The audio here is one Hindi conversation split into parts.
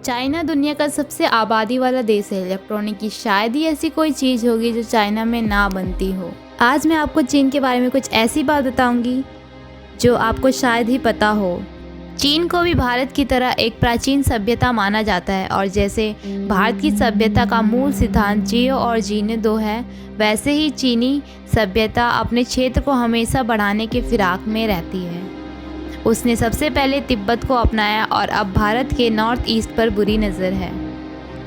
चाइना दुनिया का सबसे आबादी वाला देश है। इलेक्ट्रॉनिक की शायद ही ऐसी कोई चीज़ होगी जो चाइना में ना बनती हो। आज मैं आपको चीन के बारे में कुछ ऐसी बात बताऊंगी जो आपको शायद ही पता हो। चीन को भी भारत की तरह एक प्राचीन सभ्यता माना जाता है और जैसे भारत की सभ्यता का मूल सिद्धांत जियो और जीने दो है, वैसे ही चीनी सभ्यता अपने क्षेत्र को हमेशा बढ़ाने के फिराक में रहती है। उसने सबसे पहले तिब्बत को अपनाया और अब भारत के नॉर्थ ईस्ट पर बुरी नज़र है।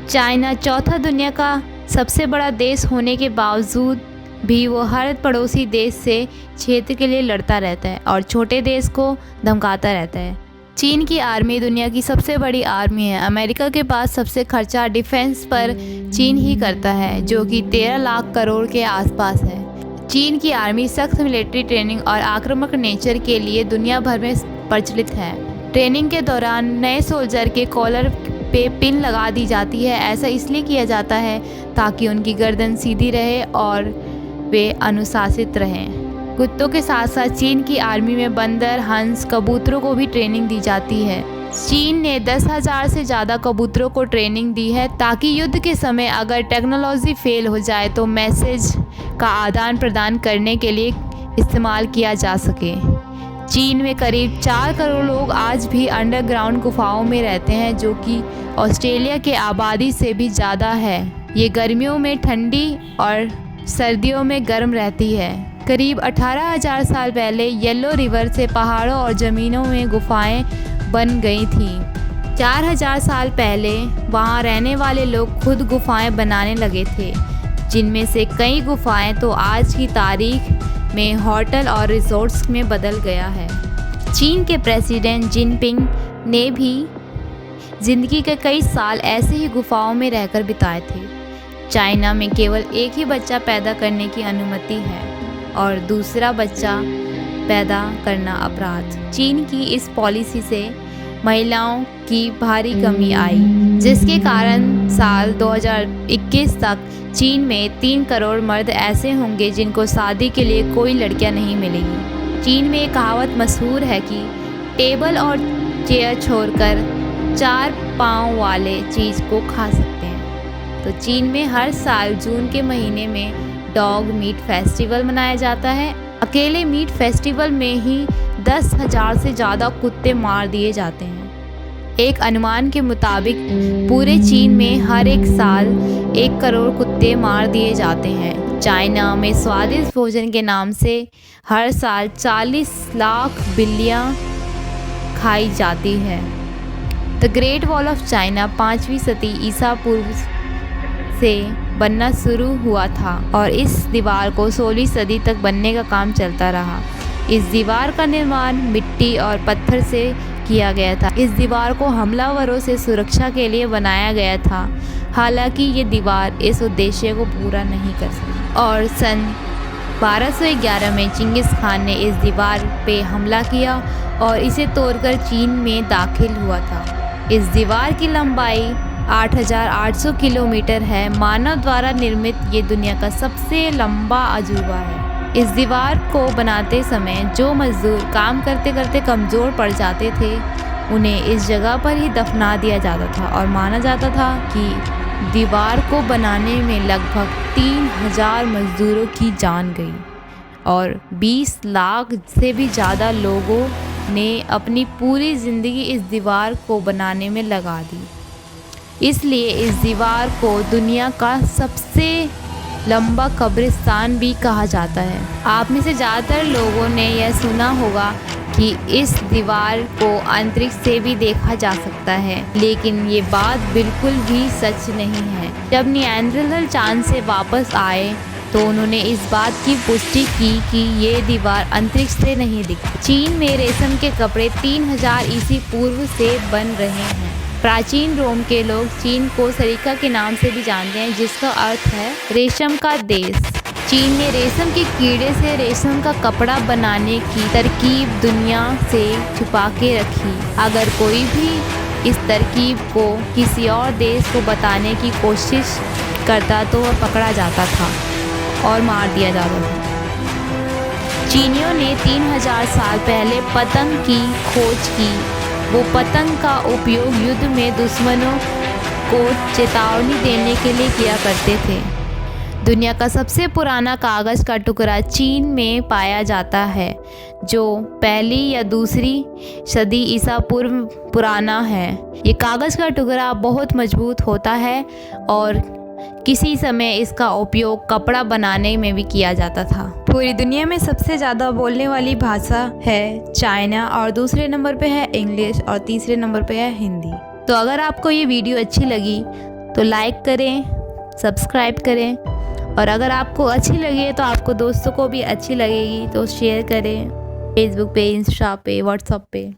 चाइना चौथा दुनिया का सबसे बड़ा देश होने के बावजूद भी वो हर पड़ोसी देश से क्षेत्र के लिए लड़ता रहता है और छोटे देश को धमकाता रहता है। चीन की आर्मी दुनिया की सबसे बड़ी आर्मी है। अमेरिका के पास सबसे खर्चा डिफेंस पर चीन ही करता है, जो कि 13 लाख करोड़ के आसपास है। चीन की आर्मी सख्त मिलिट्री ट्रेनिंग और आक्रामक नेचर के लिए दुनिया भर में प्रचलित है। ट्रेनिंग के दौरान नए सोल्जर के कॉलर पे पिन लगा दी जाती है। ऐसा इसलिए किया जाता है ताकि उनकी गर्दन सीधी रहे और वे अनुशासित रहें। कुत्तों के साथ साथ चीन की आर्मी में बंदर, हंस, कबूतरों को भी ट्रेनिंग दी जाती है। चीन ने 10,000 से ज़्यादा कबूतरों को ट्रेनिंग दी है ताकि युद्ध के समय अगर टेक्नोलॉजी फेल हो जाए तो मैसेज का आदान प्रदान करने के लिए इस्तेमाल किया जा सके। चीन में करीब 4 करोड़ लोग आज भी अंडरग्राउंड गुफाओं में रहते हैं, जो कि ऑस्ट्रेलिया के आबादी से भी ज़्यादा है। ये गर्मियों में ठंडी और सर्दियों में गर्म रहती है। करीब 18,000 साल पहले येलो रिवर से पहाड़ों और ज़मीनों में गुफाएं बन गई थीं। 4,000 साल पहले वहां रहने वाले लोग खुद गुफाएं बनाने लगे थे, जिनमें से कई गुफाएं तो आज की तारीख में होटल और रिसोर्ट्स में बदल गया है। चीन के प्रेसिडेंट जिनपिंग ने भी ज़िंदगी के कई साल ऐसे ही गुफाओं में रहकर बिताए थे। चाइना में केवल एक ही बच्चा पैदा करने की अनुमति है और दूसरा बच्चा पैदा करना अपराध। चीन की इस पॉलिसी से महिलाओं की भारी कमी आई, जिसके कारण साल 2021 तक चीन में 3 करोड़ मर्द ऐसे होंगे जिनको शादी के लिए कोई लड़कियां नहीं मिलेगी। चीन में एक कहावत मशहूर है कि टेबल और चेयर छोड़कर 4 पाँव वाले चीज़ को खा सकते हैं। तो चीन में हर साल जून के महीने में डॉग मीट फेस्टिवल मनाया जाता है। अकेले मीट फेस्टिवल में ही 10,000 से ज़्यादा कुत्ते मार दिए जाते हैं। एक अनुमान के मुताबिक पूरे चीन में हर एक साल 1 करोड़ कुत्ते मार दिए जाते हैं। चाइना में स्वादिष्ट भोजन के नाम से हर साल 40 लाख बिल्लियाँ खाई जाती है। The Great Wall of China 5वीं सदी ईसा पूर्व से बनना शुरू हुआ था और इस दीवार को 16वीं सदी तक बनने का काम चलता रहा। इस दीवार का निर्माण मिट्टी और पत्थर से किया गया था। इस दीवार को हमलावरों से सुरक्षा के लिए बनाया गया था। हालांकि ये दीवार इस उद्देश्य को पूरा नहीं कर सकी और सन 1211 में चिंगिस खान ने इस दीवार पे हमला किया और इसे तोड़कर चीन में दाखिल हुआ था। इस दीवार की लंबाई 8,800 किलोमीटर है। मानव द्वारा निर्मित ये दुनिया का सबसे लंबा अजूबा है। इस दीवार को बनाते समय जो मजदूर काम करते करते कमज़ोर पड़ जाते थे, उन्हें इस जगह पर ही दफना दिया जाता था और माना जाता था कि दीवार को बनाने में लगभग 3,000 मजदूरों की जान गई और 20 लाख से भी ज़्यादा लोगों ने अपनी पूरी ज़िंदगी इस दीवार को बनाने में लगा दी। इसलिए इस दीवार को दुनिया का सबसे लंबा कब्रिस्तान भी कहा जाता है। आप में से ज़्यादातर लोगों ने यह सुना होगा कि इस दीवार को अंतरिक्ष से भी देखा जा सकता है, लेकिन ये बात बिल्कुल भी सच नहीं है। जब निएंडरथल चांद से वापस आए तो उन्होंने इस बात की पुष्टि की कि ये दीवार अंतरिक्ष से नहीं दिखती। चीन में रेशम के कपड़े 3000 ईसा पूर्व से बन रहे हैं। प्राचीन रोम के लोग चीन को सरीका के नाम से भी जानते हैं, जिसका अर्थ है रेशम का देश। चीन ने रेशम के कीड़े से रेशम का कपड़ा बनाने की तरकीब दुनिया से छुपा के रखी। अगर कोई भी इस तरकीब को किसी और देश को बताने की कोशिश करता तो वह पकड़ा जाता था और मार दिया जाता था। चीनियों ने 3000 साल पहले पतंग की खोज की। वो पतंग का उपयोग युद्ध में दुश्मनों को चेतावनी देने के लिए किया करते थे। दुनिया का सबसे पुराना कागज़ का टुकड़ा चीन में पाया जाता है, जो पहली या दूसरी सदी ईसा पूर्व पुराना है। ये कागज़ का टुकड़ा बहुत मजबूत होता है और किसी समय इसका उपयोग कपड़ा बनाने में भी किया जाता था। पूरी दुनिया में सबसे ज़्यादा बोलने वाली भाषा है चाइना, और दूसरे नंबर पे है इंग्लिश, और तीसरे नंबर पे है हिंदी। तो अगर आपको ये वीडियो अच्छी लगी तो लाइक करें, सब्सक्राइब करें, और अगर आपको अच्छी लगी तो आपको दोस्तों को भी अच्छी लगेगी तो शेयर करें फेसबुक पे, इंस्टा पे, व्हाट्सएप पे।